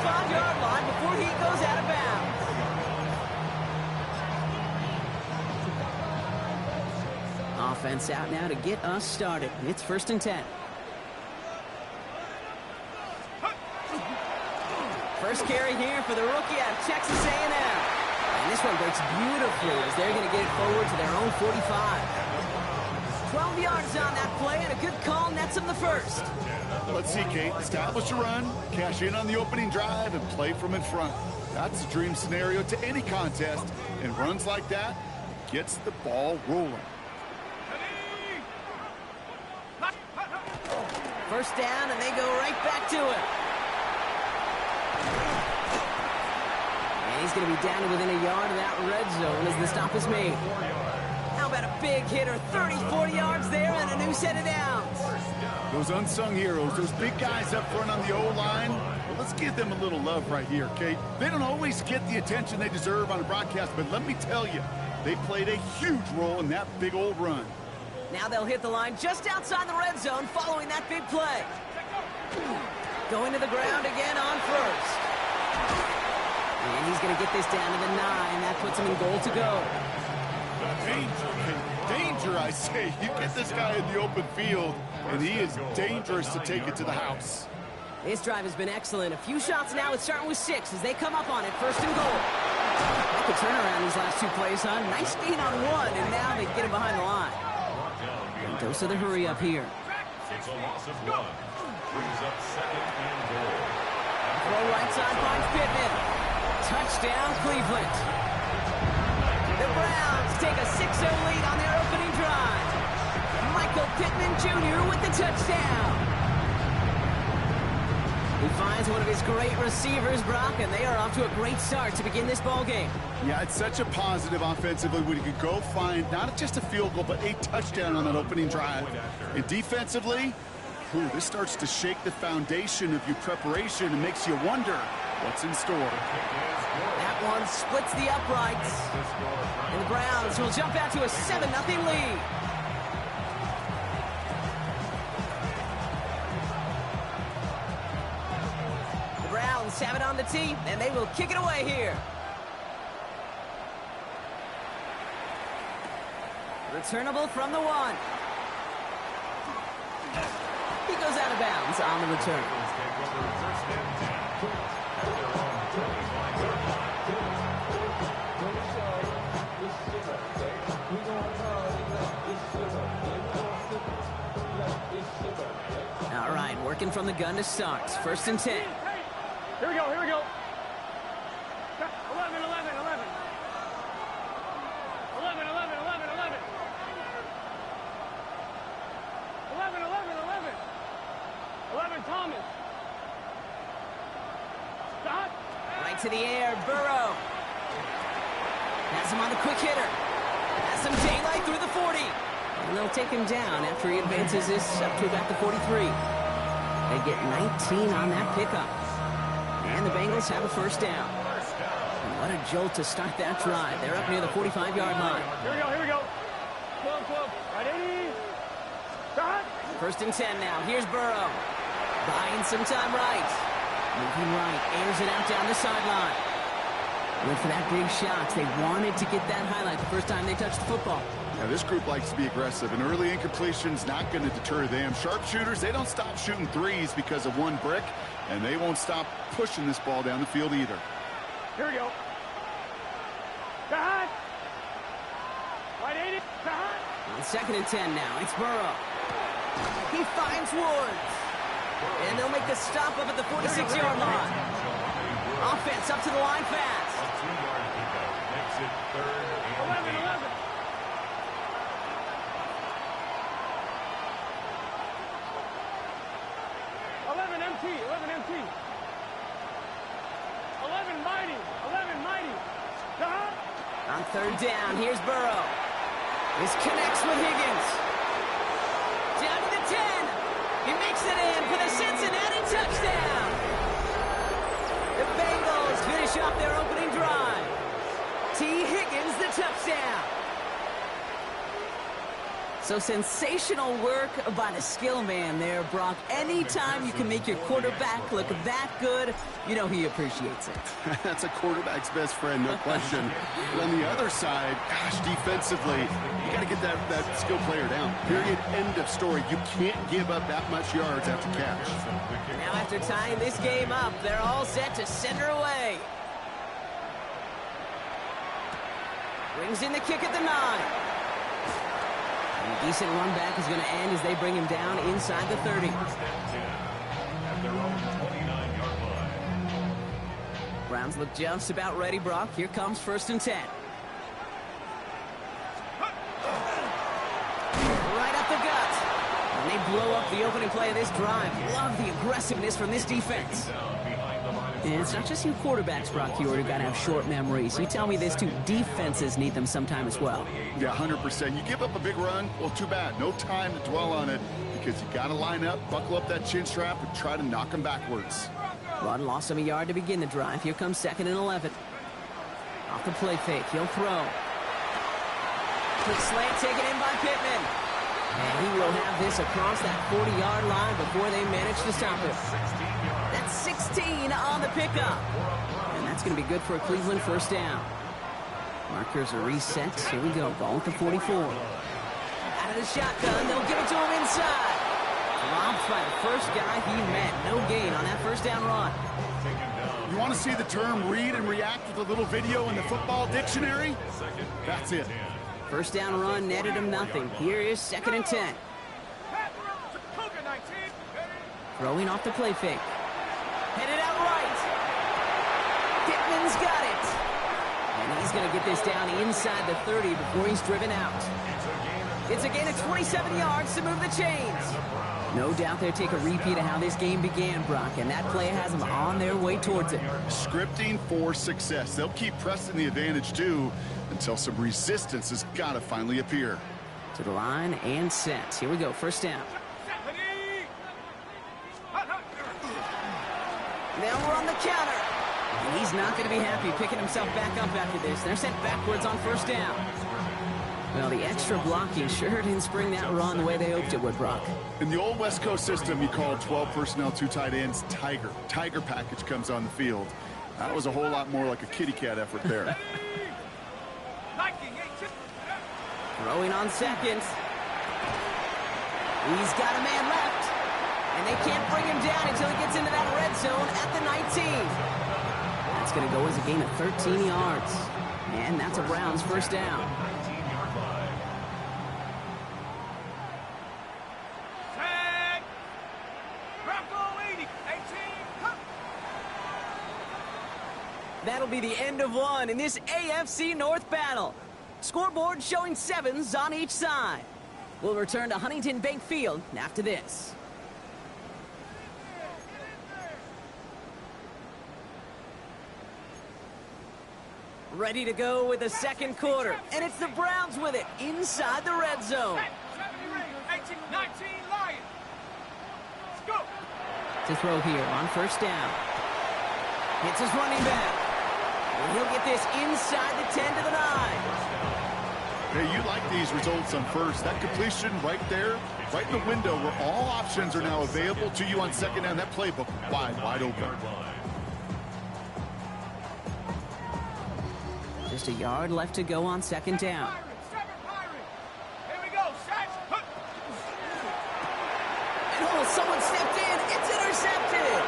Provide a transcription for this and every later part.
45-yard line before he goes out of bounds. Offense out now to get us started. It's 1st and 10. First carry here for the rookie out of Texas A&M. And this one breaks beautifully as they're going to get it forward to their own 45. 12 yards on that play, and a good call nets him the first. Let's see, Kate. Establish a run, cash in on the opening drive, and play from in front. That's a dream scenario to any contest, and runs like that gets the ball rolling. First down, and they go right back to it. And he's going to be down to within a yard of that red zone as the stop is made. How about a big hitter, 30, 40 yards there, and a new set of downs. Those unsung heroes, those big guys up front on the O-line, well, let's give them a little love right here, Kate. They don't always get the attention they deserve on a broadcast, but let me tell you, they played a huge role in that big old run. Now they'll hit the line just outside the red zone following that big play. Going to the ground again on first. And he's going to get this down to the 9. That puts him in goal to go. Danger, danger, I say. You get this guy in the open field, and he is dangerous to take it to the house. This drive has been excellent. A few shots now. It's starting with 6 as they come up on it. 1st and goal. They could turn around these last 2 plays, huh? Nice gain on 1, and now they get him behind the line. And dose of the hurry up here. It's a loss of 1. Brings up 2nd and goal. Throw right side finds Pittman. Touchdown, Cleveland. The Browns take a 6-0 lead on their opening drive. Michael Pittman Jr. with the touchdown. He finds one of his great receivers, Brock, and they are off to a great start to begin this ball game. Yeah, it's such a positive offensively when you can go find not just a field goal, but a touchdown on that opening drive. And defensively, this starts to shake the foundation of your preparation and makes you wonder what's in store. That one splits the uprights. And the Browns will jump out to a 7-0 lead. The Browns have it on the tee, and they will kick it away here. Returnable from the 1. He goes out of bounds on the return. All right, working from the gun to start. 1st and 10. Here we go, here we go. 11, 11, 11. 11, 11, 11, 11. 11, 11, 11. 11, Thomas. Stop. Right to the air, Burrow. Has him on the quick hitter. Has some daylight through the 40. And they'll take him down after he advances this up to about the 43. They get 19 on that pickup. And the Bengals have a 1st down. And what a jolt to start that drive. They're up near the 45-yard line. Here we go, here we go. 12, 12. Right, 80. Stop. 1st and 10 now. Here's Burrow. Buying some time right. Moving right. Airs it out down the sideline. Went for that big shot. They wanted to get that highlight the first time they touched the football. Now, this group likes to be aggressive, and early incompletion's not going to deter them. Sharpshooters, they don't stop shooting threes because of one brick, and they won't stop pushing this ball down the field either. Here we go. Right, 80. On 2nd and 10 now. It's Burrow. He finds Woods. And they'll make the stop up at the 46-yard line. Offense up to the line fast. A 2-yard pickup makes it 3rd and 11, 11. 11 MT, 11 MT. 11 mighty, 11 mighty. On 3rd down, here's Burrow. This connects with Higgins. Down to the 10. He makes it in for the Cincinnati touchdown. The Bengals finish off their opening drive. T. Higgins, the touchdown. So sensational work by the skill man there, Brock. Anytime you can make your quarterback look that good, you know he appreciates it. That's a quarterback's best friend, no question. But on the other side, gosh, defensively, you got to get that skill player down. Period. End of story. You can't give up that much yards after catch. Now after tying this game up, they're all set to send her away. Brings in the kick at the 9. A decent run back is going to end as they bring him down inside the 30. Browns look just about ready, Brock. Here comes 1st and 10. Right up the gut. And they blow up the opening play of this drive. Love the aggressiveness from this defense. And it's not just you quarterbacks, Brock, you already got to have short memories. You tell me this too, defenses need them sometime as well. Yeah, 100%. You give up a big run, well, too bad. No time to dwell on it because you got to line up, buckle up that chin strap, and try to knock them backwards. Run lost him a yard to begin the drive. Here comes 2nd and 11. Off the play fake, he'll throw. Quick slant taken in by Pittman. And he will have this across that 40-yard line before they manage to stop it. That's 16 on the pickup. And that's going to be good for a Cleveland 1st down. Markers are reset. Here we go. Ball at the 44. Out of the shotgun. They'll give it to him inside. Dropped by the first guy he met. No gain on that 1st down run. You want to see the term read and react with a little video in the football dictionary? That's it. 1st down run netted him nothing. Here is 2nd and 10. Throwing off the play fake. Headed out right. Pittman's got it. And he's going to get this down inside the 30 before he's driven out. It's a gain of 27 yards to move the chains. No doubt they'll take a repeat of how this game began, Brock, and that play has them on their way towards it. Scripting for success. They'll keep pressing the advantage, too, until some resistance has got to finally appear. To the line and set. Here we go, 1st down. Now we're on the counter. And he's not going to be happy picking himself back up after this. They're sent backwards on 1st down. Well, the extra blocking sure didn't spring that run the way they hoped it would, Brock. In the old West Coast system, you called 12 personnel, 2 tight ends, Tiger. Tiger package comes on the field. That was a whole lot more like a kitty cat effort there. Throwing on 2nd. He's got a man left. And they can't bring him down until he gets into that red zone at the 19. That's going to go as a gain of 13 yards. And that's a Browns 1st down. That'll be the end of one in this AFC North battle. Scoreboard showing 7s on each side. We'll return to Huntington Bank Field after this. Ready to go with the 2nd quarter. And it's the Browns with it inside the red zone. 18, 19, Lions. Let's go. To throw here on 1st down. Hits his running back. And he'll get this inside the 10 to the 9. Hey, you like these results on 1st. That completion right there, right in the window where all options are now available to you on 2nd down. That playbook wide open. Just a yard left to go on 2nd down. Here we go, set. And oh, someone stepped in. It's intercepted.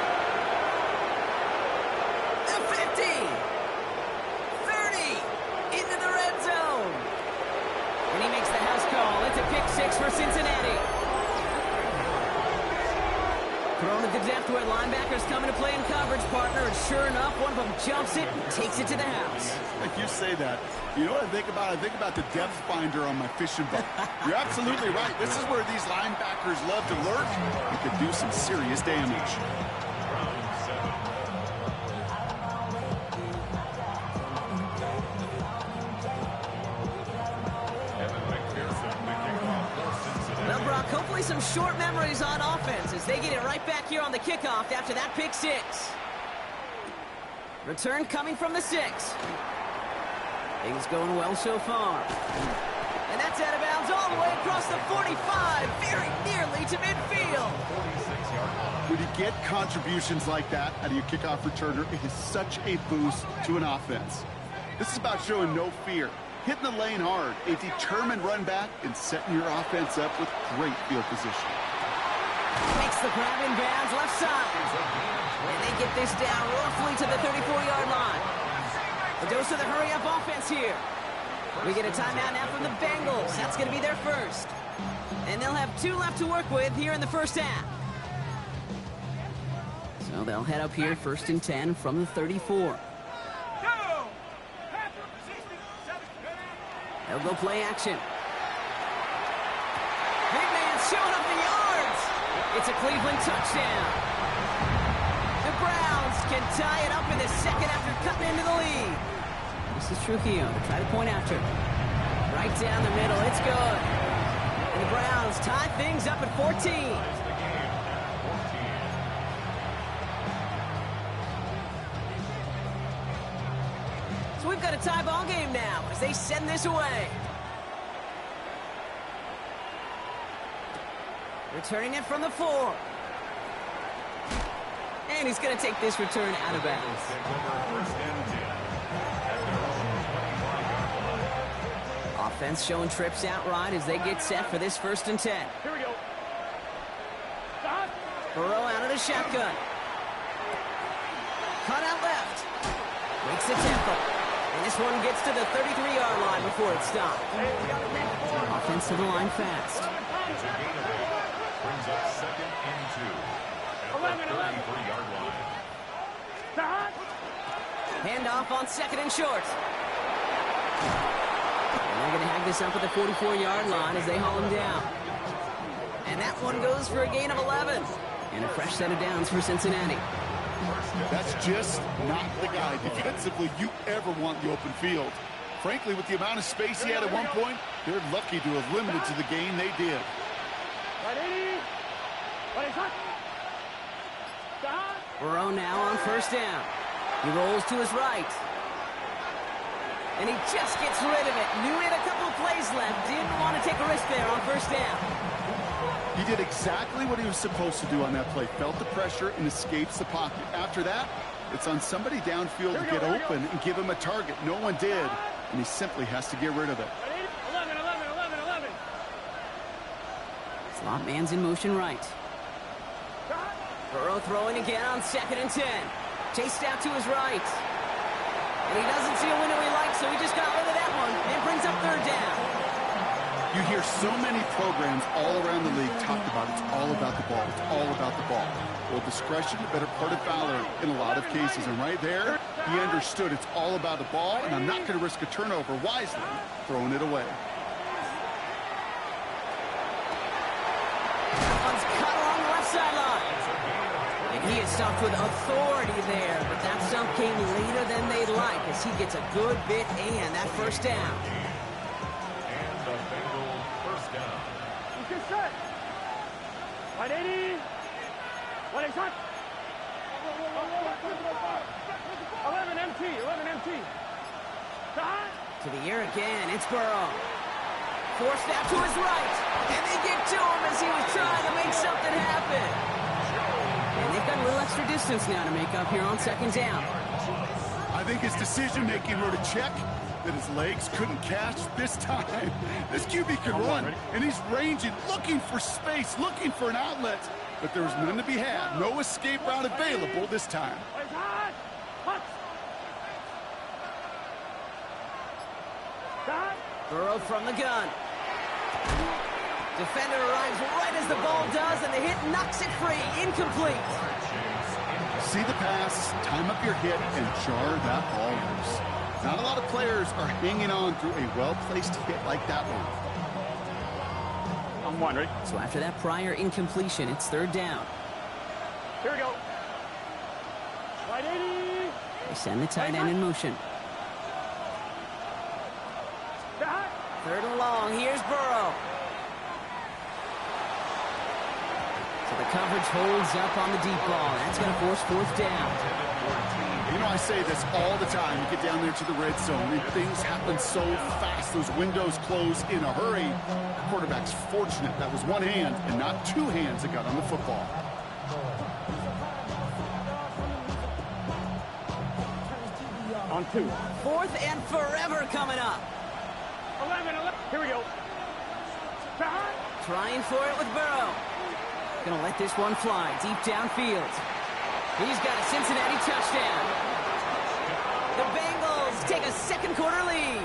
The 50. 30. Into the red zone. And he makes the house call. It's a pick 6 for Cincinnati. Thrown at the depth where linebackers coming to play in coverage, partner. And sure enough, one of them jumps it and takes it to the house. Like you say that. You know what I think about? I think about the depth finder on my fishing boat. You're absolutely right. This is where these linebackers love to lurk. You could do some serious damage. Well, Brock, hopefully some short memories on offense as they get it right back here on the kickoff after that pick 6. Return coming from the 6. Things going well so far. And that's out of bounds all the way across the 45, very nearly to midfield. 46-yard line. When you get contributions like that out of your kickoff returner, it is such a boost to an offense. This is about showing no fear, hitting the lane hard, a determined run back, and setting your offense up with great field position. Makes the grab in bounds left side. And they get this down roughly to the 34-yard line. A dose of the hurry-up offense here. We get a timeout now from the Bengals. That's going to be their first. And they'll have 2 left to work with here in the first half. So they'll head up here, 1st and 10 from the 34. They'll go play action. Big man showing up the yards. It's a Cleveland touchdown. The Browns can tie it up in the second after cutting into the lead. This is Trujillo to try to point after. Right down the middle. It's good. And the Browns tie things up at 14. Ties the game at 14. So we've got a tie ball game now as they send this away. Returning it from the 4. And he's going to take this return out of bounds. Takes over 1st and 10. At their own 21-yard line. Offense showing trips out right as they get set for this 1st and 10. Here we go. Burrow out of the shotgun. Cut out left. Makes the tackle. And this one gets to the 33-yard line before it stopped. Offense to the line fast. It's a gain of 8. Brings up 2nd and 2. At the 33-yard line. Handoff on 2nd and short. And they're going to have this up at the 44-yard line as they haul him down. And that one goes for a gain of 11. And a fresh set of downs for Cincinnati. That's just not the guy defensively you ever want in the open field. Frankly, with the amount of space he had at one point, they're lucky to have limited to the gain they did. Burrow now on 1st down. He rolls to his right. And he just gets rid of it. Knew he had a couple of plays left. Didn't want to take a risk there on 1st down. He did exactly what he was supposed to do on that play. Felt the pressure and escapes the pocket. After that, it's on somebody downfield to get open and give him a target. No one did, and he simply has to get rid of it. 11. Slot man's in motion right. Burrow throwing again on 2nd and 10. Chased out to his right. And he doesn't see a window he likes, so he just got rid of that one and brings up 3rd down. You hear so many programs all around the league talk about it's all about the ball. It's all about the ball. Well, discretion, the better part of valor in a lot of cases. And right there, he understood it's all about the ball, and I'm not going to risk a turnover wisely, throwing it away. That one's cut along the left sideline. And he is stopped with authority there, but that stump came later than they'd like as he gets a good bit and that 1st down. And the Bengals 1st down. Get set. 180. 11 MT. To the air again, it's Burrow. Forced out to his right, and they get to him as he was trying to make something happen. And they've got a little extra distance now to make up here on 2nd down. I think his decision-making wrote a check that his legs couldn't catch this time. This QB can run, and he's ranging, looking for space, looking for an outlet. But there was none to be had. No escape route available this time. Burrow from the gun. Defender arrives right as the ball does, and the hit knocks it free. Incomplete. See the pass, time up your hit, and jar that ball loose. Not a lot of players are hanging on through a well-placed hit like that one. I'm one, ready? So after that prior incompletion, it's 3rd down. Here we go. 180. They send the tight end in motion. 3rd and long. Here's Burrow. So the coverage holds up on the deep ball. That's going to force 4th down. You know, I say this all the time. You get down there to the red zone, and things happen so fast. Those windows close in a hurry. The quarterback's fortunate that was one hand and not two hands that got on the football. On 2. 4th and forever coming up. 11. Here we go. Trying for it with Burrow. Gonna let this one fly deep downfield. He's got a Cincinnati touchdown. The Bengals take a second quarter lead.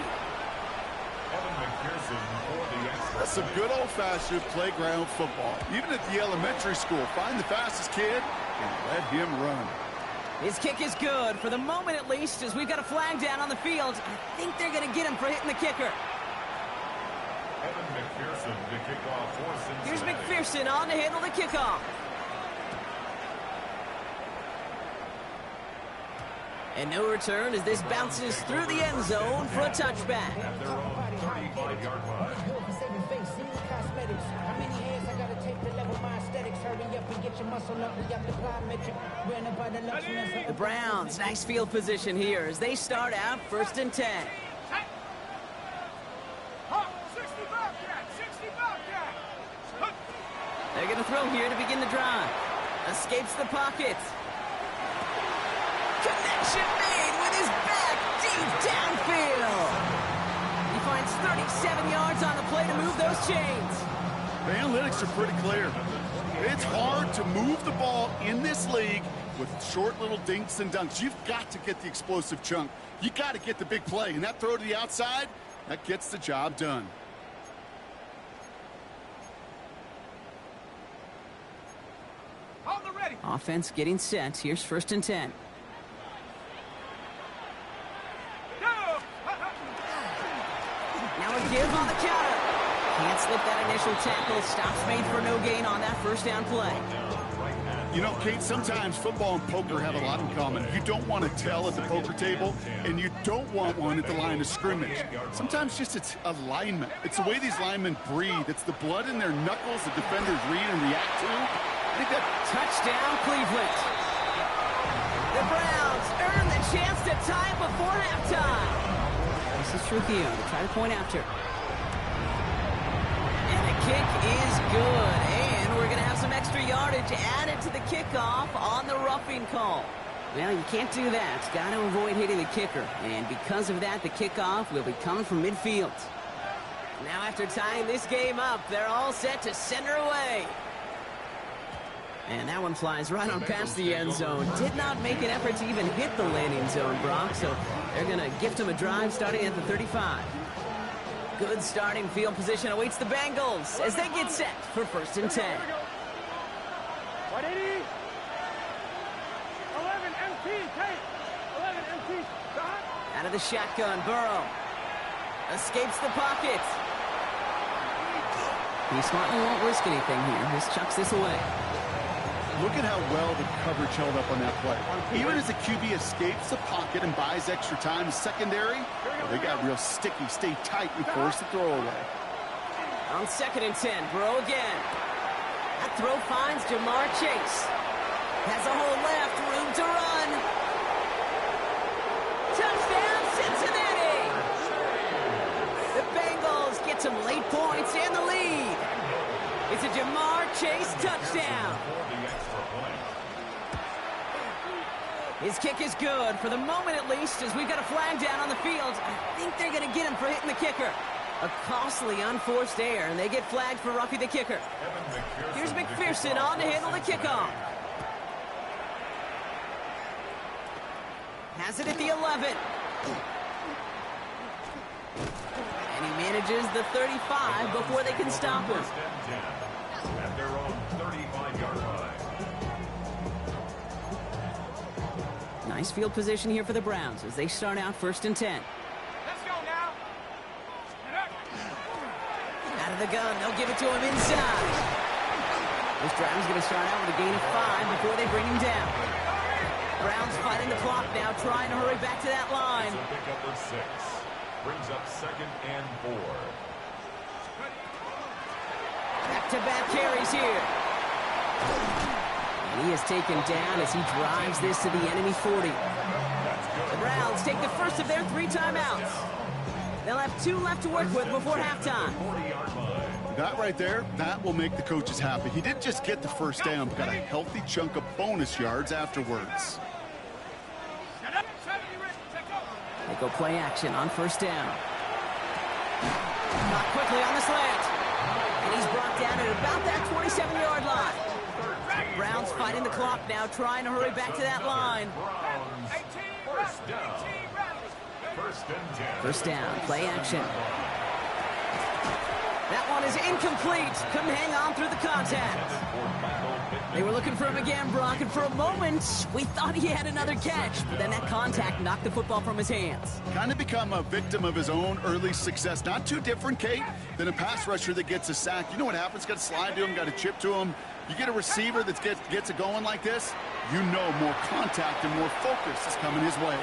Evan McPherson for the extra. That's some good old-fashioned playground football. Even at the elementary school, find the fastest kid and let him run. His kick is good, for the moment at least, as we've got a flag down on the field. I think they're going to get him for hitting the kicker. Evan McPherson to kick off for Cincinnati. Here's McPherson on to handle the kickoff. And no return as this bounces through the end zone for a touchback. At their own 35-yard line. The Browns, nice field position here as they start out 1st and 10. They're going to throw here to begin the drive. Escapes the pocket. Connection made with his back deep downfield. He finds 37 yards on the play to move those chains. The analytics are pretty clear. It's hard to move the ball in this league with short little dinks and dunks. You've got to get the explosive chunk. You got to get the big play. And that throw to the outside, that gets the job done. Offense getting set. Here's 1st and 10. Now a give on the counter. Can't slip that initial tackle. Stops made for no gain on that 1st down play. You know, Kate, sometimes football and poker have a lot in common. You don't want to tell at the poker table, and you don't want one at the line of scrimmage. Sometimes just it's alignment. It's the way these linemen breathe. It's the blood in their knuckles the defenders read and react to. I think that Touchdown, Cleveland. The Browns earn the chance to tie it before halftime. This is Trujillo to try to point after. And the kick is good. And we're going to have some extra yardage added to the kickoff on the roughing call. Well, you can't do that. Got to avoid hitting the kicker. And because of that, the kickoff will be coming from midfield. Now after tying this game up, they're all set to send her away. And that one flies right on past the end zone. Did not make an effort to even hit the landing zone, Brock. So they're going to gift him a drive starting at the 35. Good starting field position awaits the Bengals as they get set for 1st and 10. 180. 11 MT, take. 11 MT, stop. Out of the shotgun, Burrow. Escapes the pocket. He smartly won't risk anything here. Just chucks this away. Look at how well the coverage held up on that play. Even as the QB escapes the pocket and buys extra time, the secondary, well, they got real sticky, stay tight, and force the throw away. On 2nd and 10, Burrow again. That throw finds Jamar Chase. Has a hole left, room to run. Touchdown, Cincinnati! The Bengals get some late points and the lead. It's a Jamar Chase touchdown. His kick is good, for the moment at least, as we've got a flag down on the field. I think they're going to get him for hitting the kicker. A costly unforced error, and they get flagged for roughing the kicker. Here's McPherson on to handle the kickoff. Has it at the 11. And he manages the 35 before they can stop him. At their own 35-yard line. Nice field position here for the Browns as they start out 1st and 10. Let's go now. Out of the gun, they'll give it to him inside. This drive is going to start out with a gain of 5 before they bring him down. Browns fighting the clock now, trying to hurry back to that line. So pick up a 6. Brings up 2nd and 4. Back-to-back carries here. And he is taken down as he drives this to the enemy 40. That's The Browns take the first of their 3 timeouts. They'll have 2 left to work with before halftime. 40-yard line. That right there, that will make the coaches happy. He didn't just get the first down, but got a healthy chunk of bonus yards afterwards. They go play action on first down. Not quickly on the slant. And he's brought down at about that 27-yard line. Browns fighting the clock now, trying to hurry back to that line. First down. First and 10. First down, play action. That one is incomplete. Couldn't hang on through the contact. They were looking for him again, Brock, and for a moment, we thought he had another catch. But then that contact knocked the football from his hands. Kind of become a victim of his own early success. Not too different, Kate, than a pass rusher that gets a sack. You know what happens? Got to slide to him, got to chip to him. You get a receiver that gets it going like this, you know more contact and more focus is coming his way.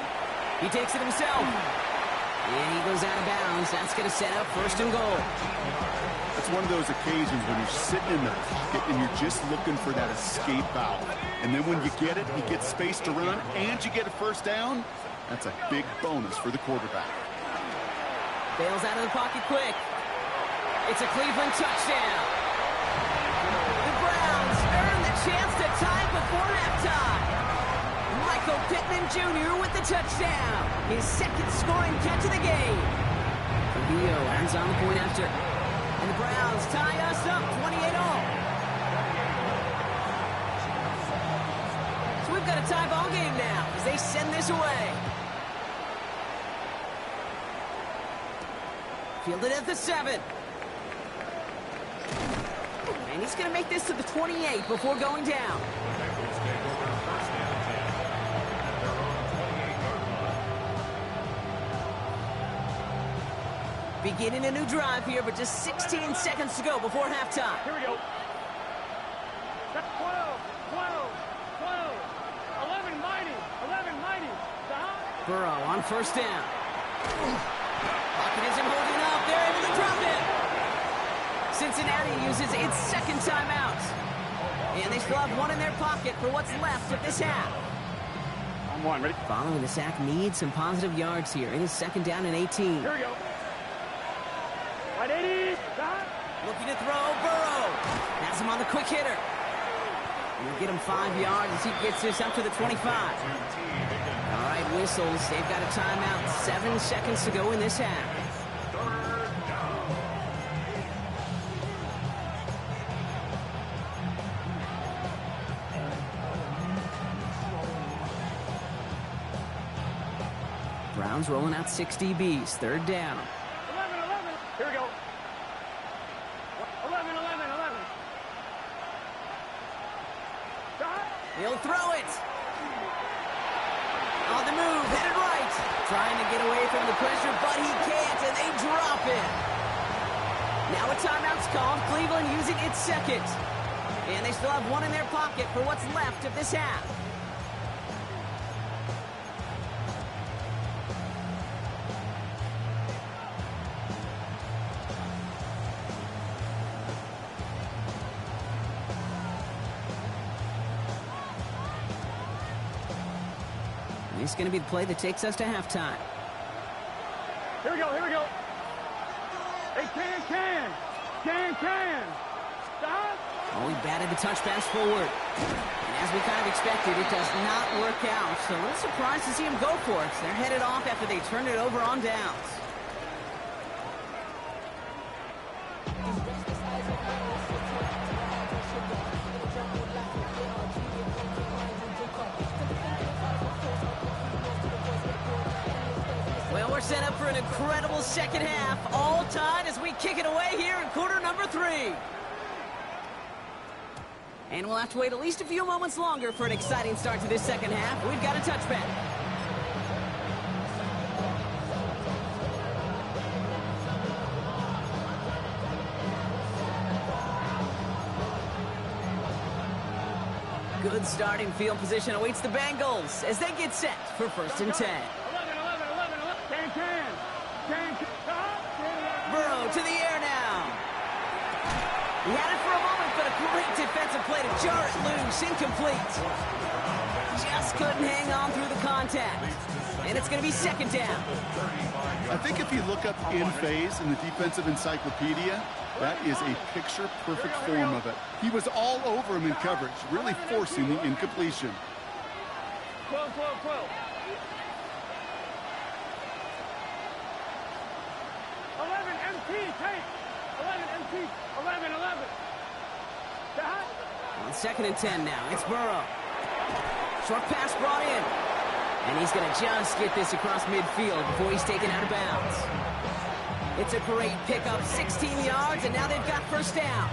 He takes it himself. And he goes out of bounds. That's going to set up first and goal. It's one of those occasions when you're sitting in the pocket and you're just looking for that escape valve. And then when you get it, you get space to run, and you get a first down. That's a big bonus for the quarterback. Bails out of the pocket quick. It's a Cleveland touchdown. The Browns earn the chance to tie before halftime. Michael Pittman Jr. with the touchdown. His second scoring catch of the game. Rubio ends on the point after. And the Browns tie us up 28-all. So we've got a tie ball game now as they send this away. Fielded at the 7. And he's going to make this to the 28 before going down. Beginning a new drive here, but just 16 seconds to go before halftime. Here we go. 12, 11 mighty. Burrow on first down. Pocket isn't holding up. They're able to drop it. Cincinnati uses its second timeout. And they still have 1 in their pocket for what's left of this half. On 1, ready? Following the sack needs some positive yards here. It is second down and 18. Here we go. Right 80. Looking to throw, Burrow. Has him on the quick hitter. And we'll get him 5 yards as he gets this up to the 25. All right, whistles. They've got a timeout. 7 seconds to go in this half. Browns rolling out 6 DBs. Third down. 11. Here we go. 11. He'll throw it. On the move, headed right. Trying to get away from the pressure, but he can't, and they drop it. Now a timeout's called. Cleveland using its second. And they still have 1 in their pocket for what's left of this half. This is going to be the play that takes us to halftime. Here we go. Hey, can. Stop. Oh, he batted the touch pass forward. And as we kind of expected, it does not work out. So a little surprised to see him go for it. They're headed off after they turned it over on downs. Well, we're set up for an incredible second half. All tied as we kick it away here in quarter number 3. And we'll have to wait at least a few moments longer for an exciting start to this second half. We've got a touchback. Good starting field position awaits the Bengals as they get set for first and 10. 11. Can. Burrow to the air now. He had it for a moment, but a great defensive play to jar it loose. Incomplete. Just couldn't hang on through the contact. And and it's going to be second down. I think if you look up in phase in the defensive encyclopedia, that is a picture-perfect form of it. He was all over him in coverage, really forcing the incompletion. 12, 12, 12. 11 MT, take. 11 MT, 11, 11. On second and 10 now, it's Burrow. Short pass brought in. And he's going to just get this across midfield before he's taken out of bounds. It's a great pickup, 16 yards, and now they've got first down.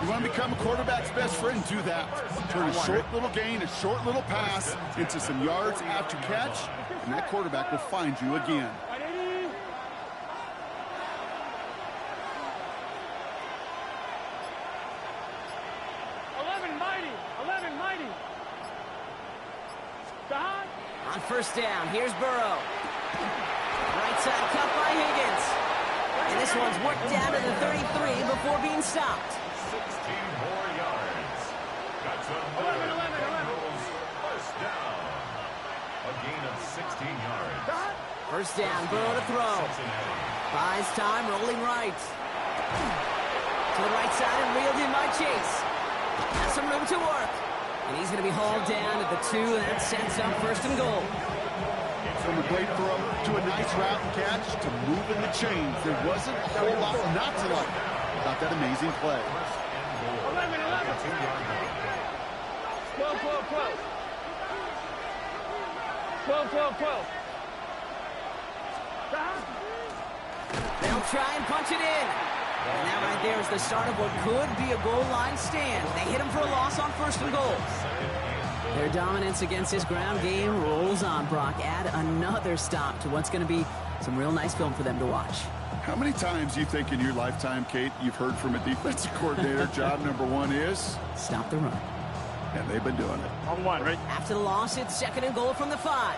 You want to become a quarterback's best friend, do that. Turn a short little gain, a short little pass into some yards after catch, and that quarterback will find you again. 11 mighty, 11 mighty. On first down, here's Burrow. Right side cut by Higgins. And this one's worked down to the 33 before being stopped. 16 more yards. That's 11, 11, 11. First down. A gain of 16 yards. First down, Burrow to throw. Buys time, rolling right. To the right side and reeled in by Chase. Has some room to work. And he's going to be hauled down at the 2, and that sets up first and goal. From a great throw to a nice route and catch to moving the chains. There wasn't a whole lot not to like about that amazing play. 11, 11. 12, 12, 12. 12, 12, 12. They'll try and punch it in. And that right there is the start of what could be a goal line stand. They hit him for a loss on first and goal. Their dominance against this ground game rolls on, Brock. Add another stop to what's going to be some real nice film for them to watch. How many times do you think in your lifetime, Kate, you've heard from a defensive coordinator, job number 1 is? Stop the run. And they've been doing it. On 1, right? After the loss, it's second and goal from the 5.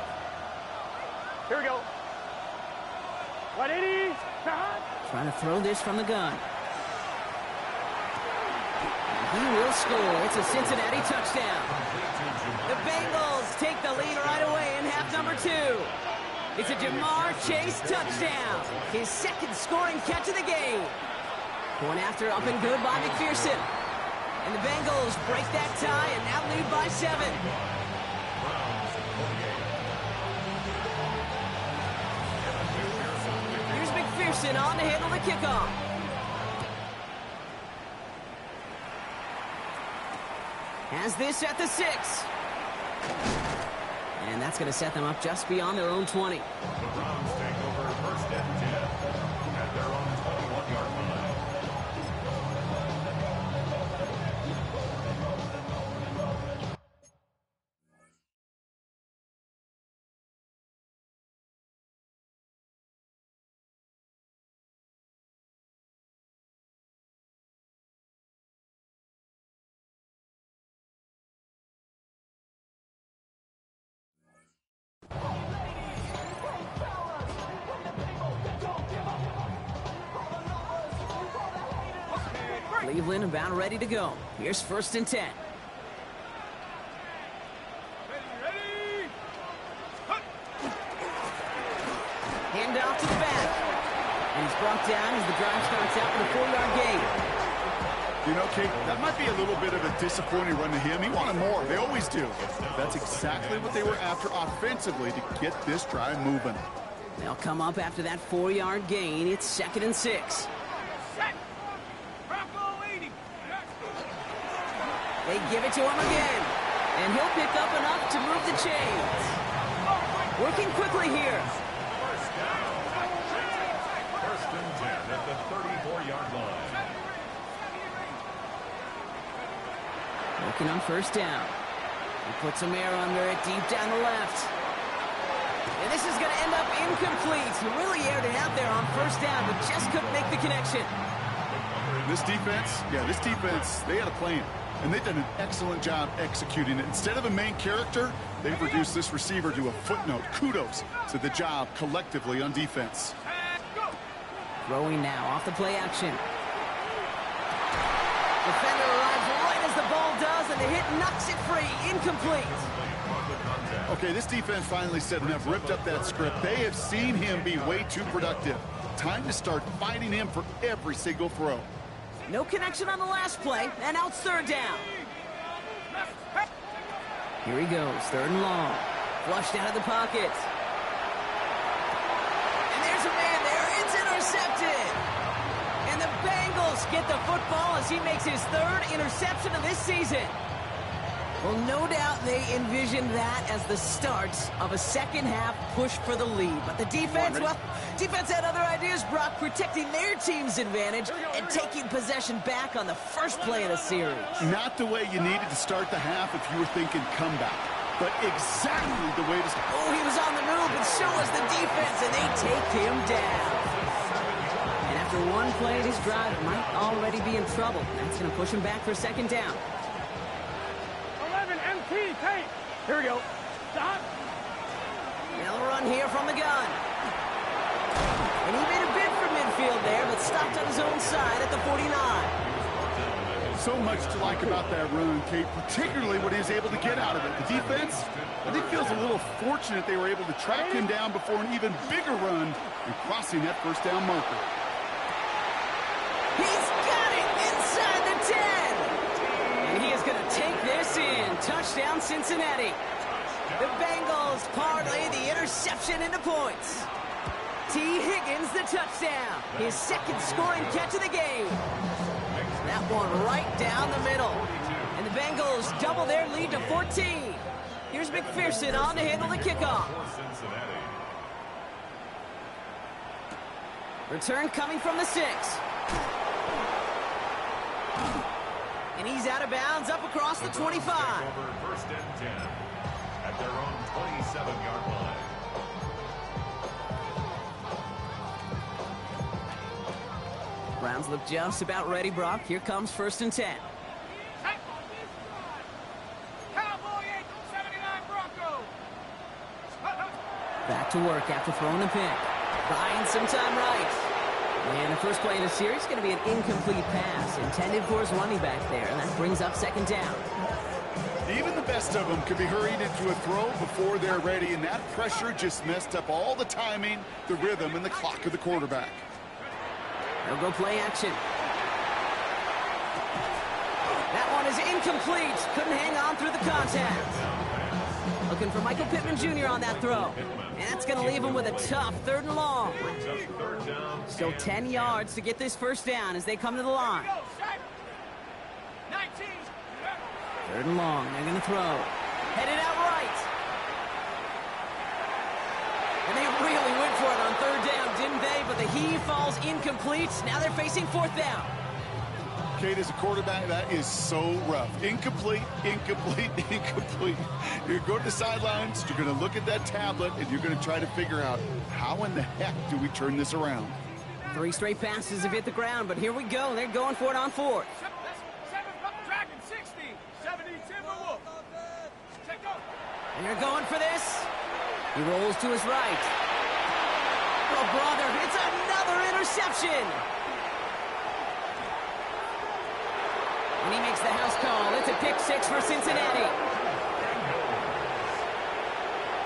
Here we go. 180. Trying to throw this from the gun. He will score. It's a Cincinnati touchdown. The Bengals take the lead right away in half number 2. It's a Jamar Chase touchdown. His second scoring catch of the game. Going after up and good by McPherson. And the Bengals break that tie and now lead by 7. Here's McPherson on to handle the kickoff. Has this at the 6. And that's going to set them up just beyond their own 20. The Browns take over first and 10 at their own 21-yard line. Cleveland about ready to go. Here's first and 10. Hand off to the back. And he's brought down as the drive starts out with a 4-yard gain. You know, Kate, that might be a little bit of a disappointing run to him. He wanted more. They always do. That's exactly what they were after offensively to get this drive moving. They'll come up after that 4-yard gain. It's second and 6. They give it to him again. And he'll pick up enough to move the chains. Working quickly here. First and 10 at the 34-yard line. Working on first down. He puts some air under it deep down the left. And this is going to end up incomplete. He really aired it out there on first down, but just couldn't make the connection. This defense, they had a plan. And they've done an excellent job executing it. Instead of a main character, they've reduced this receiver to a footnote. Kudos to the job collectively on defense. Throwing now off the play action. Defender arrives right as the ball does, and the hit knocks it free. Incomplete. Okay, this defense finally said enough, ripped up that script. They have seen him be way too productive. Time to start fighting him for every single throw. No connection on the last play, and now it's third down. Here he goes, third and long. Flushed out of the pocket. And there's a man there. It's intercepted. And the Bengals get the football as he makes his third interception of this season. Well, no doubt they envisioned that as the start of a second-half push for the lead. But the defense, well, defense had other ideas, Brock, protecting their team's advantage and taking possession back on the first play of the series. Not the way you needed to start the half if you were thinking comeback, but exactly the way to start. Oh, he was on the move, but so was the defense, and they take him down. And after one play, this drive might already be in trouble. That's going to push him back for second down. Tape. Here we go. Stop. They'll run here from the gun. And he made a bid for midfield there, but stopped on his own side at the 49. So much to like about that run, Kate, particularly what he was able to get out of it. The defense, I think, feels a little fortunate they were able to track him down before an even bigger run and crossing that first down marker. He's got it inside the 10. And he is going to take this in. Touchdown, Cincinnati. The Bengals parlay the interception into points. T. Higgins, the touchdown. His second scoring catch of the game. That one right down the middle. And the Bengals double their lead to 14. Here's McPherson on to handle the kickoff. Return coming from the 6. And he's out of bounds up across the 25. First and 10 at their own 27-yard line. Browns look just about ready, Brock. Here comes first and 10. Back to work after throwing the pick. Buying some time right. And the first play of the series is going to be an incomplete pass intended for his running back there, and that brings up second down. Even the best of them could be hurried into a throw before they're ready, and that pressure just messed up all the timing, the rhythm, and the clock of the quarterback. They'll go play action. That one is incomplete. Couldn't hang on through the contact. Looking for Michael Pittman Jr. on that throw. And that's going to leave him with a tough third and long. Still 10 yards to get this first down as they come to the line. Third and long. They're going to throw. Headed out right. And they really went for it on third down, didn't they? But the heave falls incomplete. Now they're facing fourth down. Kate, as a quarterback, that is so rough. Incomplete, incomplete, incomplete. You're going to the sidelines, you're going to look at that tablet, and you're going to try to figure out how in the heck do we turn this around. 3 straight passes have hit the ground, but here we go. They're going for it on fourth. And they're going for this. He rolls to his right. Oh, brother, it's another interception. And he makes the house call. It's a pick 6 for Cincinnati.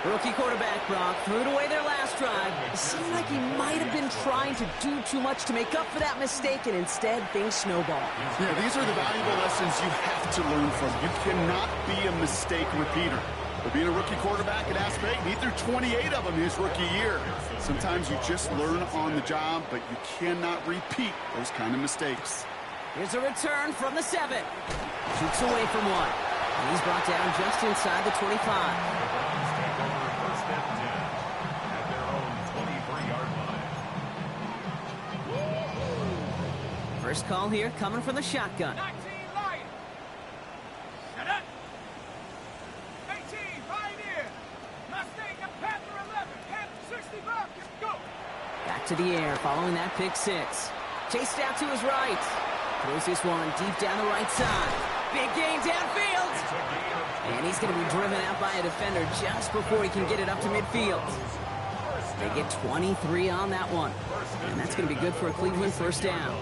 Rookie quarterback Brock threw it away their last drive. It seemed like he might have been trying to do too much to make up for that mistake, and instead things snowballed. Yeah, these are the valuable lessons you have to learn from. You cannot be a mistake repeater. But being a rookie quarterback at App State, he threw 28 of them his rookie year. Sometimes you just learn on the job, but you cannot repeat those kind of mistakes. Here's a return from the 7. Shoots away from one. And he's brought down just inside the 25. First and 10 at their own 23-yard line. First call here coming from the shotgun. 19 Lion. Shut up. 18 Pioneer. Mustang Panther 11. Panther 65. Go. Back to the air following that pick 6. Chased out to his right. Throws this one deep down the right side. Big gain downfield. And he's going to be driven out by a defender just before he can get it up to midfield. They get 23 on that one. And that's going to be good for a Cleveland first down.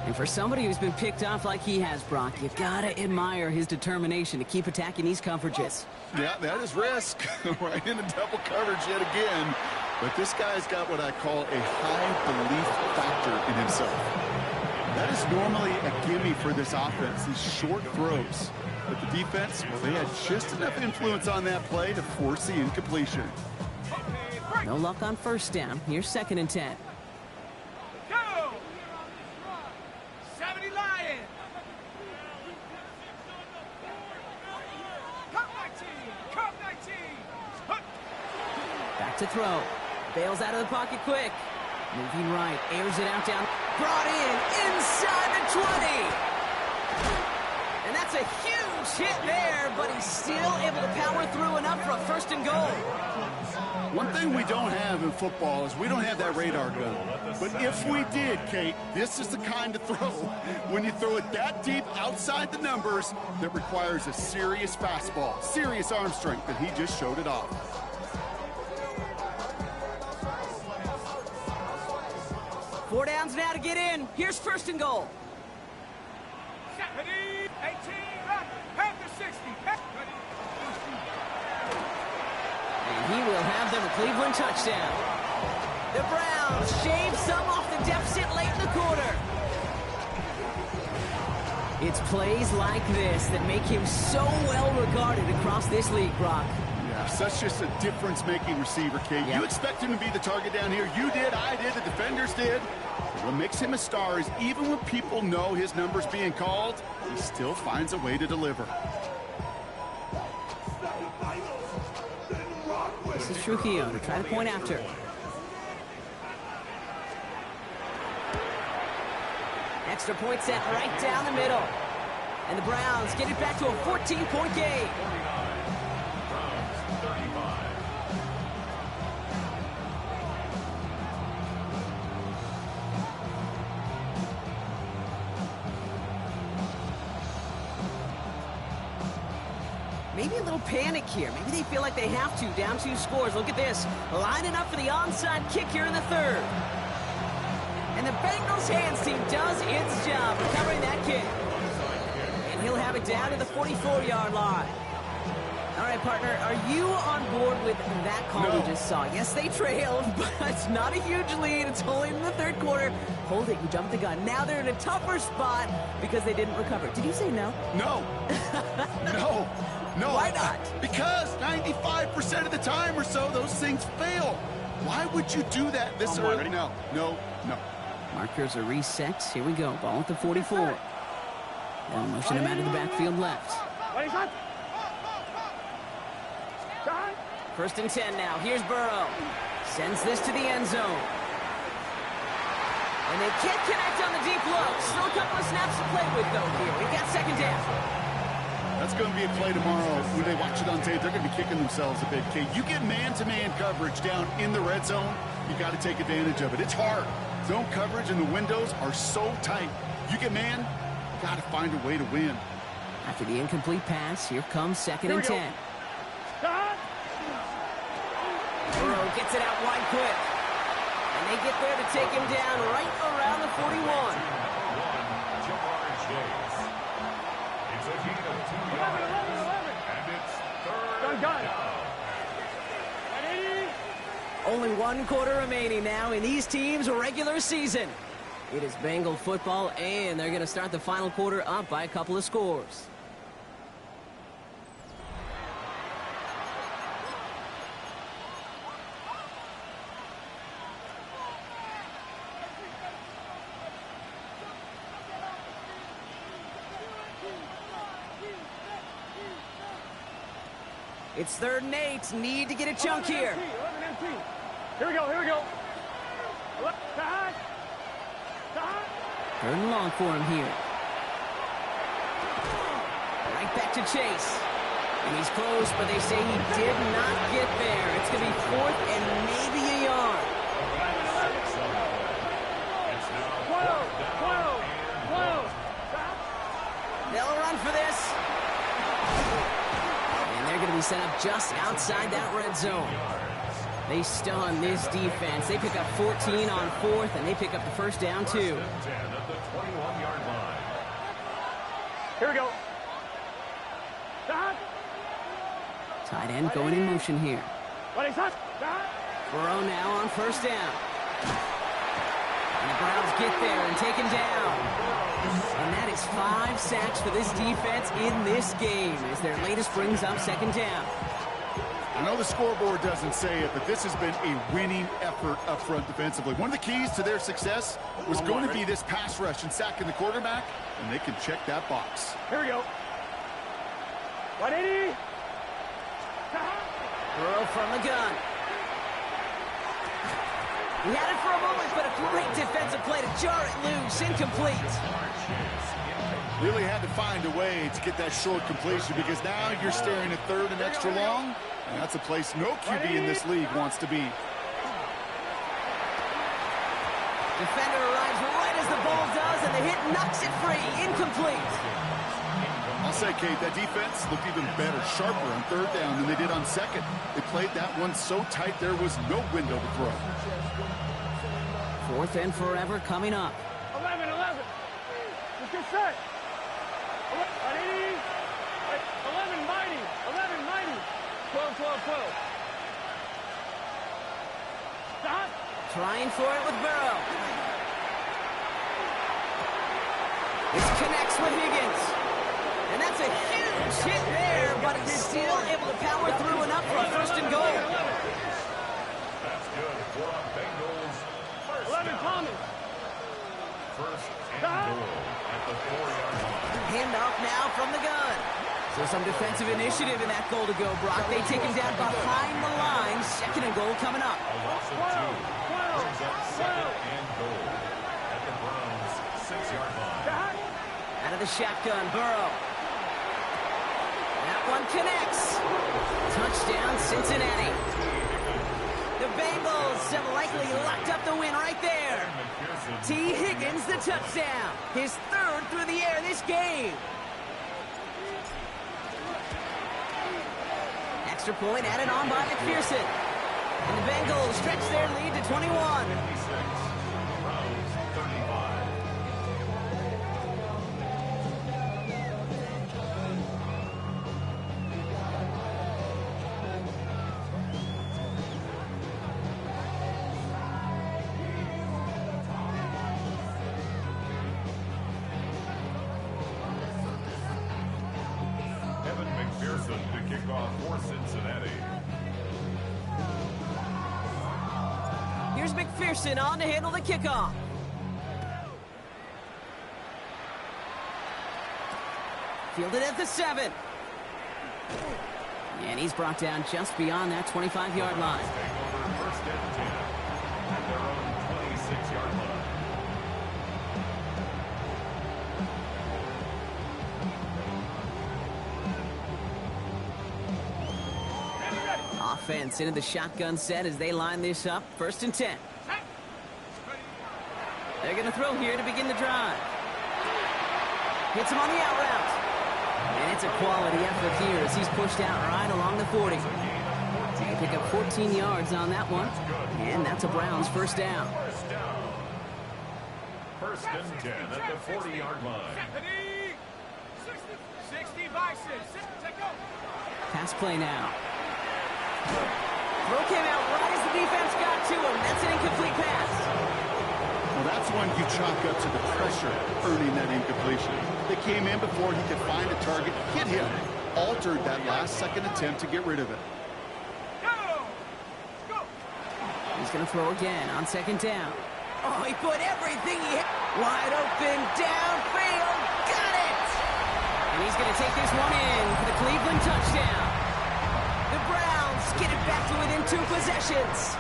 And for somebody who's been picked off like he has, Brock, you gotta admire his determination to keep attacking these coverages. Yeah, that is risk. Right into double coverage yet again. But this guy's got what I call a high belief factor in himself. That is normally a gimme for this offense, these short throws. But the defense, well, they had just enough influence on that play to force the incompletion. No luck on first down. Here's 2nd and 10. Go! 70 Lions! Cup 19! Cup 19! Back to throw. Bails out of the pocket quick. Moving right. Airs it out down. Brought in inside the 20. And that's a huge hit there, but he's still able to power through enough for a 1st and goal. One thing we don't have in football is we don't have that radar gun. But if we did, Kate, this is the kind of throw, when you throw it that deep outside the numbers, that requires a serious fastball, serious arm strength, and he just showed it off. Four downs now to get in. Here's 1st and goal. 70, 18, Panther 60. And he will have them a Cleveland touchdown. The Browns shave some off the deficit late in the quarter. It's plays like this that make him so well regarded across this league, Brock. Yeah, such just a difference-making receiver, Kate. Yep. You expect him to be the target down here. You did, I did, the defenders did. What makes him a star is even when people know his number's being called, he still finds a way to deliver. This is Trujillo to try to point after. Extra point set right down the middle. And the Browns get it back to a 14-point game. Maybe a little panic here. Maybe they feel like they have to. Down 2 scores. Look at this. Lining up for the onside kick here in the 3rd. And the Bengals hands team does its job recovering that kick. And he'll have it down to the 44-yard line. All right, partner, are you on board with that call we just saw? Yes, they trailed, but it's not a huge lead. It's only in the 3rd quarter. Hold it, you jumped the gun. Now they're in a tougher spot because they didn't recover. Did you say no? No. No. No. Why not? Because 95% of the time or so, those things fail. Why would you do that this early? No. Markers are reset. Here we go. Ball at the 44. They'll motion him out of the backfield left. 1st and 10 now. Here's Burrow. Sends this to the end zone. And they can't connect on the deep look. Still a couple of snaps to play with, though, here. We've got 2nd down. That's going to be a play tomorrow. When they watch it on tape, they're going to be kicking themselves a bit. Kate, you get man-to-man coverage down in the red zone, you got to take advantage of it. It's hard. Zone coverage and the windows are so tight. You get man, you got to find a way to win. After the incomplete pass, here comes 2nd and 10. Burrow gets it out wide quick. And they get there to take him down right around the 41. Jamar Chase. It's a gain of 2 yards. And it's 3rd down. Only 1 quarter remaining now in these teams' regular season. It is Bengal football, and they're going to start the final quarter up by a couple of scores. It's 3rd and 8. Need to get a chunk here. Here we go. 3rd and long for him here. Right back to Chase. And he's close, but they say he did not get there. It's going to be 4th and maybe a yard. They'll run for this. And they're going to be set up just outside that red zone. They stun this defense. They pick up 14 on fourth, and they pick up the first down, too. 10 at the 21-yard line. Here we go. Stop. Tight end going in motion here. Ready, stop. Burrow now on first down. And the Browns get there and take him down. And that is 5 sacks for this defense in this game as their latest brings up second down. I know the scoreboard doesn't say it, but this has been a winning effort up front defensively. One of the keys to their success was going to be this pass rush and sacking the quarterback, and they can check that box. Here we go. 180. Burrow from the gun. He had it for a moment, but a great defensive play to jar it loose. Incomplete. Really had to find a way to get that short completion because now you're staring at third and extra long, and that's a place no QB in this league wants to be. Defender arrives right as the ball does, and the hit knocks it free. Incomplete. I'll say, Kate, that defense looked even better, sharper on third down than they did on second. They played that one so tight there was no window to throw. Fourth and forever coming up. 11. Let's get set. 180. 11 mighty. 12. Stop. Trying for it with Burrow. This connects with Higgins. And that's a huge hit there, but he's still able to power through enough for a first and goal. That's good for a Bengals first 11 down. Thomas. First and goal at the 4-yard line. Handoff now from the gun. So some defensive initiative in that goal to go, Brock. They take him down behind the line. Second and goal coming up. A loss of 2 brings up second and goal at the Browns 6-yard line. Out of the shotgun, Burrow. That one connects. Touchdown, Cincinnati. The Bengals have likely locked up the win right there. T. Higgins, the touchdown. His third through the air this game. Extra point added on by McPherson. And the Bengals stretch their lead to 21. 56, Browns 35. Evan McPherson to kick off for Cincinnati. Here's McPherson on to handle the kickoff. Fielded at the 7. And he's brought down just beyond that 25-yard line. Take over first and 10 at their own 26-yard line. Offense into the shotgun set as they line this up. First and 10. They're going to throw here to begin the drive. Hits him on the out route. And it's a quality effort here as he's pushed out right along the 40. They pick up 14 yards on that one. And that's a Browns first down. First down. First and 10 at the 40-yard line. 60 by 6. Take go. Pass play now. Throw came out right as the defense got to him. That's an incomplete pass. Well, that's one you chalk up to the pressure earning that incompletion. They came in before he could find a target, hit him, altered that last-second attempt to get rid of it. He's going to throw again on second down. Oh, he put everything he had. Wide open, downfield, got it! And he's going to take this one in for the Cleveland touchdown. The Browns get it back to within 2 possessions.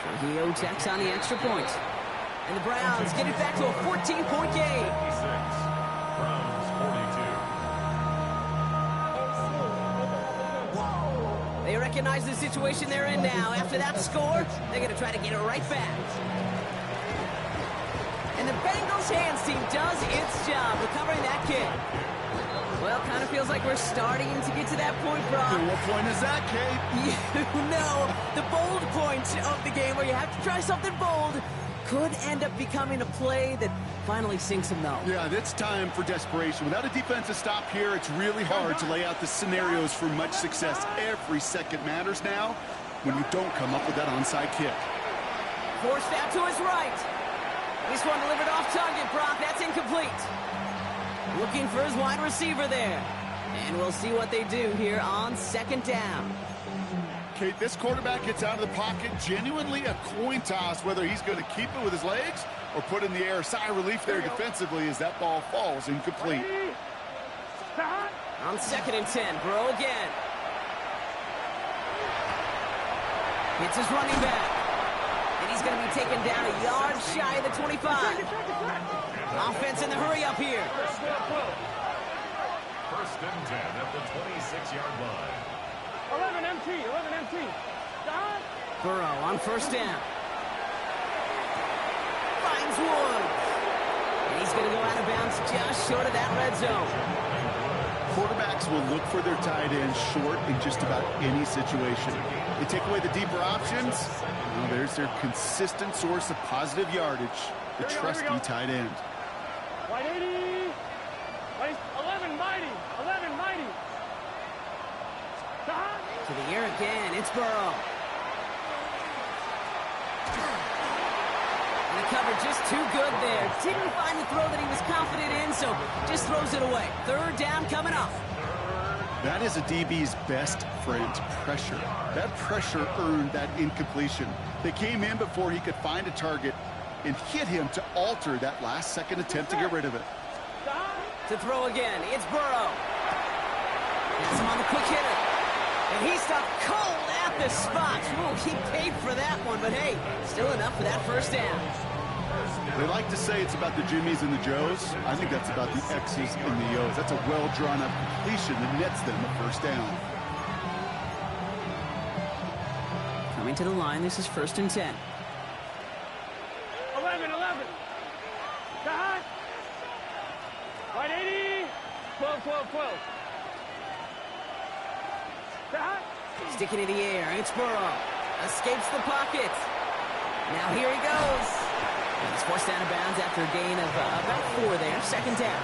Trujillo checks on the extra point. And the Browns get it back to a 14-point game. 56, Browns 42. They recognize the situation they're in now. After that score, they're going to try to get it right back. And the Bengals hands team does feels like we're starting to get to that point, Brock. And what point is that, Kate? You know, the bold point of the game where you have to try something bold could end up becoming a play that finally sinks him, though. Yeah, it's time for desperation. Without a defensive stop here, it's really hard to lay out the scenarios for much success. Every second matters now when you don't come up with that onside kick. Forced out to his right. This one delivered off target, Brock. That's incomplete. Looking for his wide receiver there. And we'll see what they do here on second down. Kate, this quarterback gets out of the pocket, genuinely a coin toss whether he's going to keep it with his legs or put in the air. Sigh of relief there defensively as that ball falls incomplete. On 2nd and 10, Burrow again. Hits his running back. And he's going to be taken down a yard shy of the 25. Offense in the hurry up here. First and 10 at the 26-yard line. 11 MT. Burrow on first down. Finds Woods. And he's going to go out of bounds just short of that red zone. Quarterbacks will look for their tight end short in just about any situation. They take away the deeper options. Well, there's their consistent source of positive yardage, the trusty tight end. White 80. 11 mighty. To the air again, it's Burrow. And the cover just too good there. Didn't find the throw that he was confident in, so just throws it away. Third down coming up. That is a DB's best friend, pressure. That pressure earned that incompletion. They came in before he could find a target and hit him to alter that last-second attempt to get rid of it. To throw again, it's Burrow. Gets him on the quick hitter. And he stopped cold at the spot. Ooh, he paid for that one, but hey, still enough for that first down. They like to say it's about the Jimmies and the Joes. I think that's about the X's and the O's. That's a well-drawn-up completion that nets them a first down. Coming to the line, this is 1st and 10. 11. White 80. 12. Sticking in the air, it's Burrow. Escapes the pocket. Now here he goes. And he's forced out of bounds after a gain of about 4 there. Second down.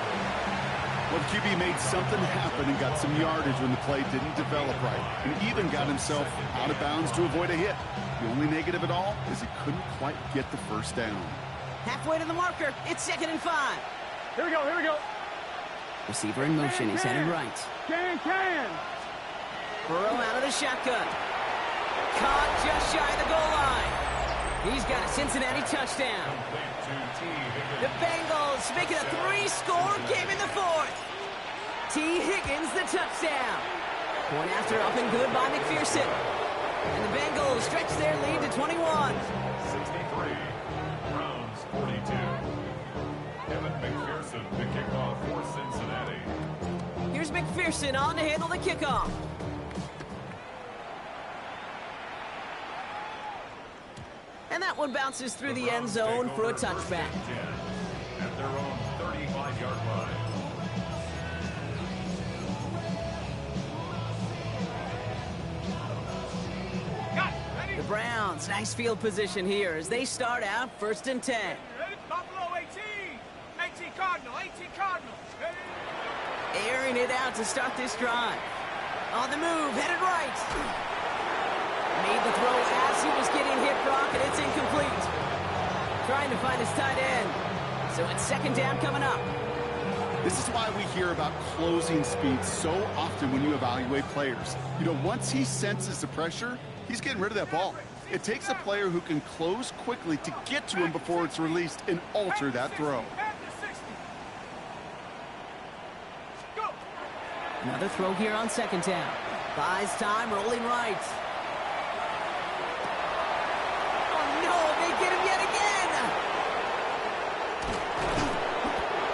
Well, the QB made something happen and got some yardage when the play didn't develop right. And even got himself out of bounds to avoid a hit. The only negative at all is he couldn't quite get the first down. Halfway to the marker. It's 2nd and 5. Here we go. Receiver in motion. He's headed right. Can. Burrow out of the shotgun. Caught just shy of the goal line. He's got a Cincinnati touchdown. The Bengals make it a 3-score game in the 4th. T. Higgins the touchdown. Point after up and good by McPherson. And the Bengals stretch their lead to 21. 63. Browns 42. Kevin McPherson the kickoff for Cincinnati. Here's McPherson on to handle the kickoff. And that one bounces through the end zone for a touchback. At their own 35-yard line. The Browns, nice field position here as they start out 1st and 10. Buffalo 18 Cardinal. Airing it out to start this drive. On the move, headed right. Made the throw as he was getting hit, Brock, and it's incomplete. Trying to find his tight end. So it's 2nd down coming up. This is why we hear about closing speed so often when you evaluate players. You know, once he senses the pressure, he's getting rid of that ball. It takes a player who can close quickly to get to him before it's released and alter that throw. Another throw here on 2nd down. Buys time, rolling right. Oh no, they get him yet again!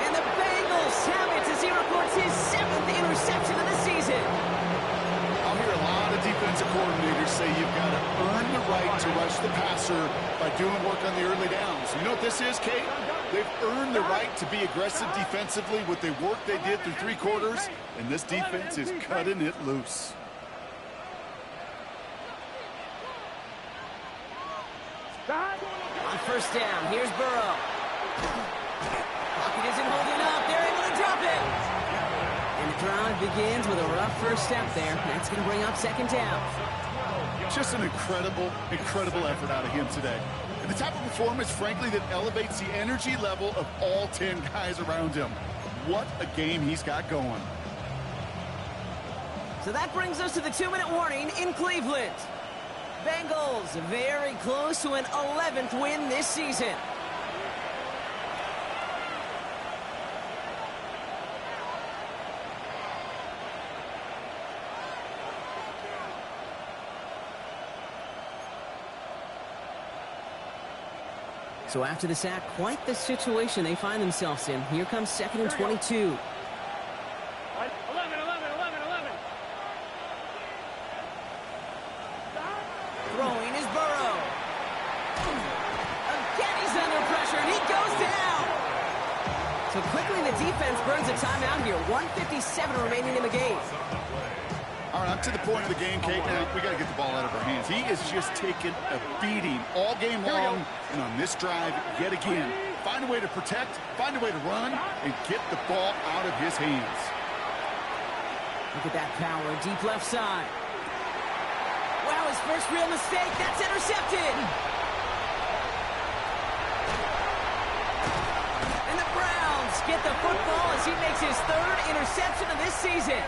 And the Bengals have it as he records his 7th interception of the season. I'll hear a lot of defensive coordinators say you've got to earn the right to rush the passer pressure by doing work on the early downs. You know what this is, Kate? They've earned the right to be aggressive defensively with the work they did through 3 quarters, and this defense is cutting it loose. On first down, here's Burrow. Pocket isn't holding up. They're able to drop it. And the drive begins with a rough first step there. That's going to bring up second down. Just an incredible, incredible effort out of him today. And the type of performance, frankly, that elevates the energy level of all 10 guys around him. What a game he's got going. So that brings us to the 2-minute warning in Cleveland. Bengals very close to an 11th win this season. So after the sack, quite the situation they find themselves in. Here comes 2nd and 22. 11. Throwing is Burrow. Again, he's under pressure, and he goes down. So quickly, the defense burns a timeout here. 1:57 remaining in the game. All right, I'm to the point of the game, Kate. Now, we got to get the ball out of our hands. He is just taking a beating all game long, and on this drive, yet again. Find a way to protect, find a way to run, and get the ball out of his hands. Look at that power, deep left side. Wow, his first real mistake. That's intercepted. And the Browns get the football as he makes his 3rd interception of this season.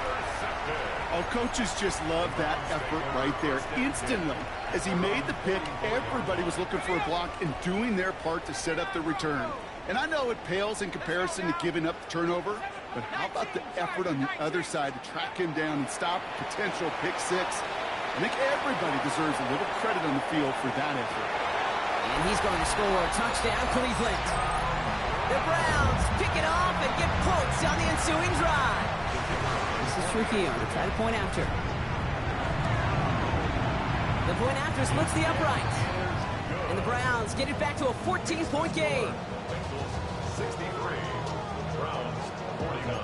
Oh, coaches just love that effort right there. Instantly, as he made the pick, everybody was looking for a block and doing their part to set up the return. And I know it pales in comparison to giving up the turnover, but how about the effort on the other side to track him down and stop potential pick 6? I think everybody deserves a little credit on the field for that effort. And he's going to score a touchdown, Cleveland. The Browns pick it off and get points on the ensuing drive. This is Trujillo to try to point after. The point after splits the upright. And the Browns get it back to a 14-point game. 63, Browns 49.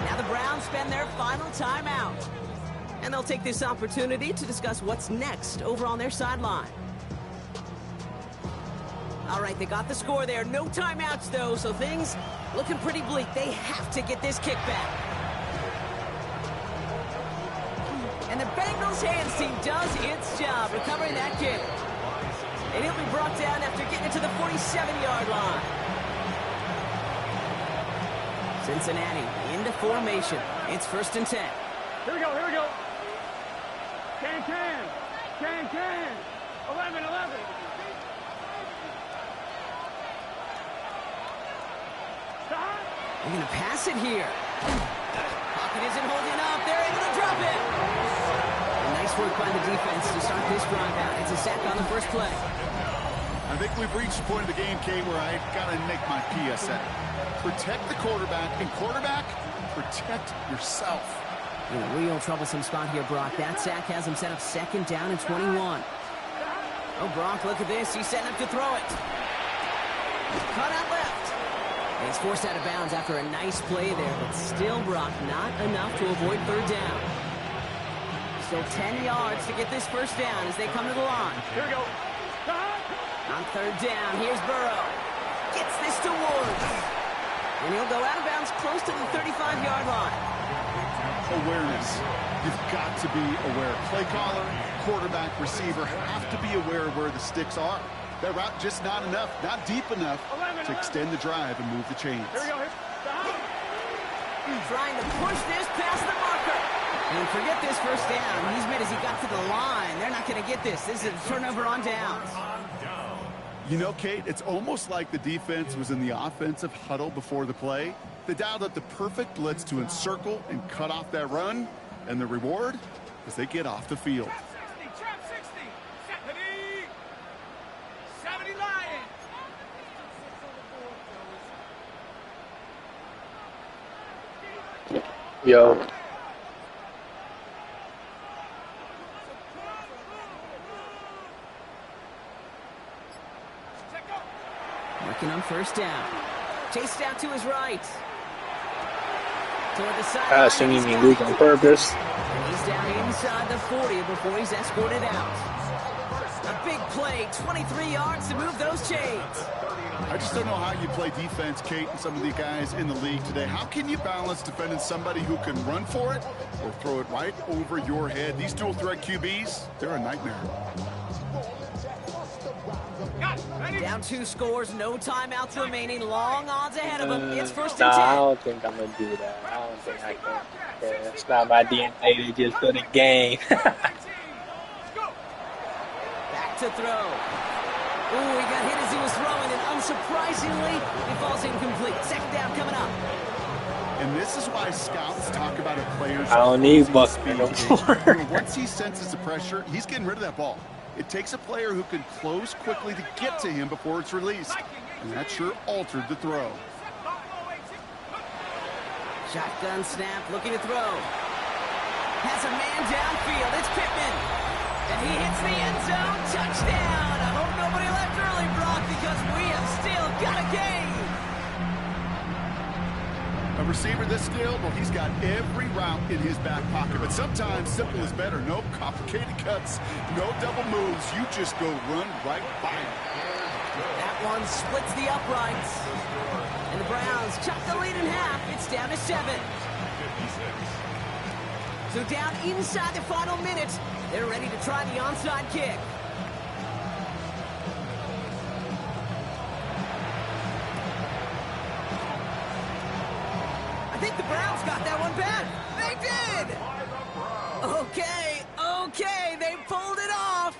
Now the Browns spend their final timeout. And they'll take this opportunity to discuss what's next over on their sideline. All right, they got the score there. No timeouts, though, so things looking pretty bleak. They have to get this kick back. And the Bengals hands team does its job recovering that kick. And he'll be brought down after getting it to the 47-yard line. Cincinnati into formation. It's 1st and 10. Here we go. Can. 11. They're going to pass it here. Pocket isn't holding up. They're able to drop it. And nice work by the defense to start this drive out. It's a sack on the first play. I think we've reached the point of the game, Kate, where I got to make my PSA. Protect the quarterback, and quarterback, protect yourself. In a real troublesome spot here, Brock. That sack has him set up 2nd down and 21. Oh, Brock, look at this. He's setting up to throw it. Cut out left. And he's forced out of bounds after a nice play there, but still, Brock, not enough to avoid 3rd down. Still 10 yards to get this first down as they come to the line. Here we go. On 3rd down, here's Burrow. Gets this to Woods. And he'll go out of bounds close to the 35-yard line. Awareness. You've got to be aware. Play caller, quarterback, receiver have to be aware of where the sticks are. That route just not enough, not deep enough to extend the drive and move the chains. Here we go. Trying to push this past the marker. And forget this first down. He's made as he got to the line. They're not going to get this. This is a turnover on downs. You know, Kate, it's almost like the defense was in the offensive huddle before the play. They dialed up the perfect blitz to encircle and cut off that run. And the reward is they get off the field. Trap 60. 70 Lions. Yo. Working on first down. Chased out to his right. Toward the side. I assume you mean lose on purpose. He's down inside the 40 before he's escorted out. A big play, 23 yards to move those chains. I just don't know how you play defense, Kate, and some of the guys in the league today. How can you balance defending somebody who can run for it or throw it right over your head? These dual threat QBs, they're a nightmare. Down 2 scores, no timeouts remaining, long odds ahead of him. It's first and Nah, 10. I don't think I'm gonna do that. I don't think I can. Yeah, it's not my DNA. They just for the game. Back to throw. Ooh, he got hit as he was throwing, and unsurprisingly, he falls incomplete. Second down coming up. And this is why scouts talk about a player's I don't need Buck speed. no more. Once he senses the pressure, he's getting rid of that ball. It takes a player who can close quickly to get to him before it's released. And that sure altered the throw. Shotgun snap, looking to throw. Has a man downfield. It's Pittman. And he hits the end zone. Touchdown. I hope nobody left early, Brock, because we have still got a game. A receiver this skilled, well, he's got every route in his back pocket. But sometimes simple is better. No complicated cuts, no double moves. You just go run right by him. That one splits the uprights. And the Browns chop the lead in half. It's down to 7. So down inside the final minutes, they're ready to try the onside kick. I think the Browns got that one back. They did! Okay, they pulled it off.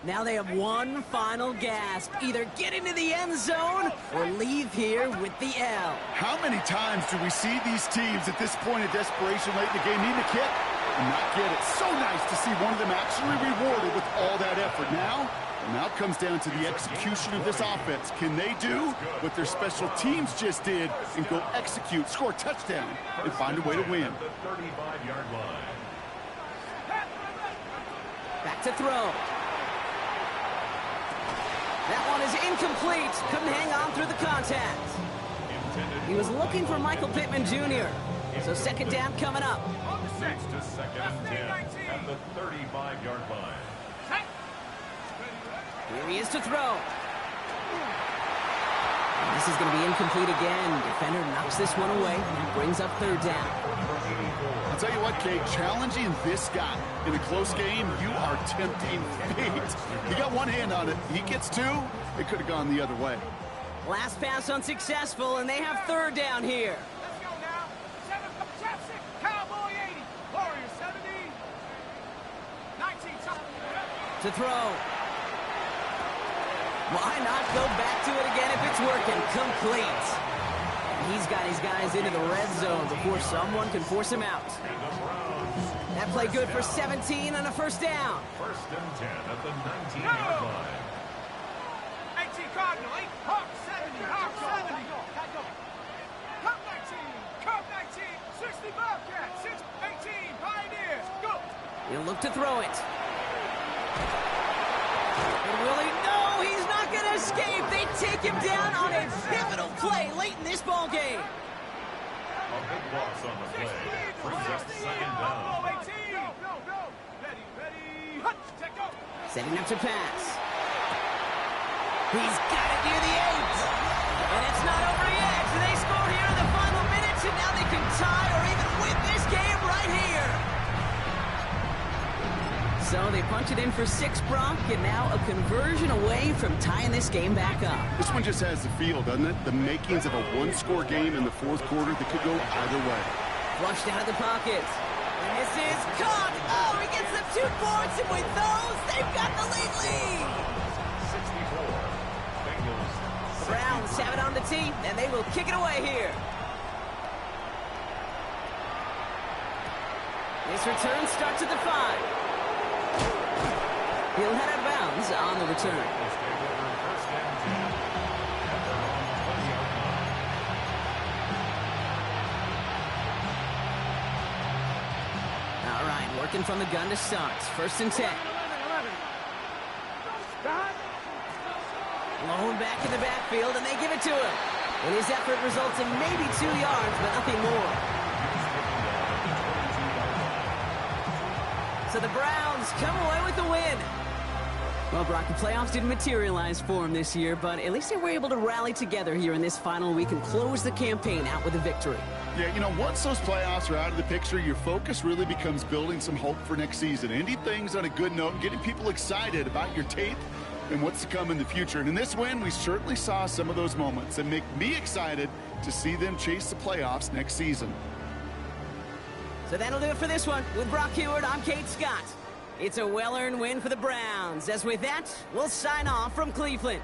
Now they have one final gasp. Either get into the end zone or leave here with the L. How many times do we see these teams at this point of desperation late in the game need a kick and not get it? So nice to see one of them actually rewarded with all that effort. Now it comes down to the execution of this offense. Can they do what their special teams just did and go execute, score a touchdown, and find a way to win? The 35-yard line. Back to throw. That one is incomplete. Couldn't hang on through the contact. He was looking for Michael Pittman Jr. So second down coming up. Next to second and 10 at the 35-yard line. Here he is to throw. This is going to be incomplete again. Defender knocks this one away and brings up third down. I'll tell you what, Kate, challenging this guy in a close game, you are tempting fate. He got one hand on it. He gets two. It could have gone the other way. Last pass unsuccessful, and they have third down here. Let's go now. 7, Cowboy 80, Warriors 70, 19. To throw. Why not go back to it again if it's working? Complete. He's got his guys into the red zone before someone can force him out. That play good for 17 on a first down. First and 10 at the 19-yard line. 18 Cardinal, 8, Hawk 70, Hawk 70. Cup 19, Cup 19, 60 Bobcat, 6, 18, Pioneer, go. He'll look to throw it. And will he? No, he's not going to escape. They take him down on a pivotal play late in this ball game. A big loss on the play. Brings up second down. Go. Ready, check go. Setting up to pass. He's got it near the 8. And it's not over yet. They score here in the final minutes, and now they can tie or even win this game right here. So they punch it in for 6, Brock, and now a conversion away from tying this game back up. This one just has the feel, doesn't it? The makings of a one-score game in the fourth quarter that could go either way. Flushed out of the pocket. And this is caught. Oh, he gets them 2 points, and with those, they've got the lead. 64. Bengals. Browns have it on the tee, and they will kick it away here. This return starts at the 5. He'll head out of bounds on the return. working from the gun to start. 1st and 10. Blown back in the backfield, and they give it to him. And his effort results in maybe 2 yards, but nothing more. So the Browns come away with the win. Well, Brock, the playoffs didn't materialize for him this year, but at least they were able to rally together here in this final week and close the campaign out with a victory. Yeah, you know, once those playoffs are out of the picture, your focus really becomes building some hope for next season. Ending things on a good note and getting people excited about your tape and what's to come in the future. And in this win, we certainly saw some of those moments that make me excited to see them chase the playoffs next season. So that'll do it for this one. With Brock Huard, I'm Kate Scott. It's a well-earned win for the Browns. As with that, we'll sign off from Cleveland.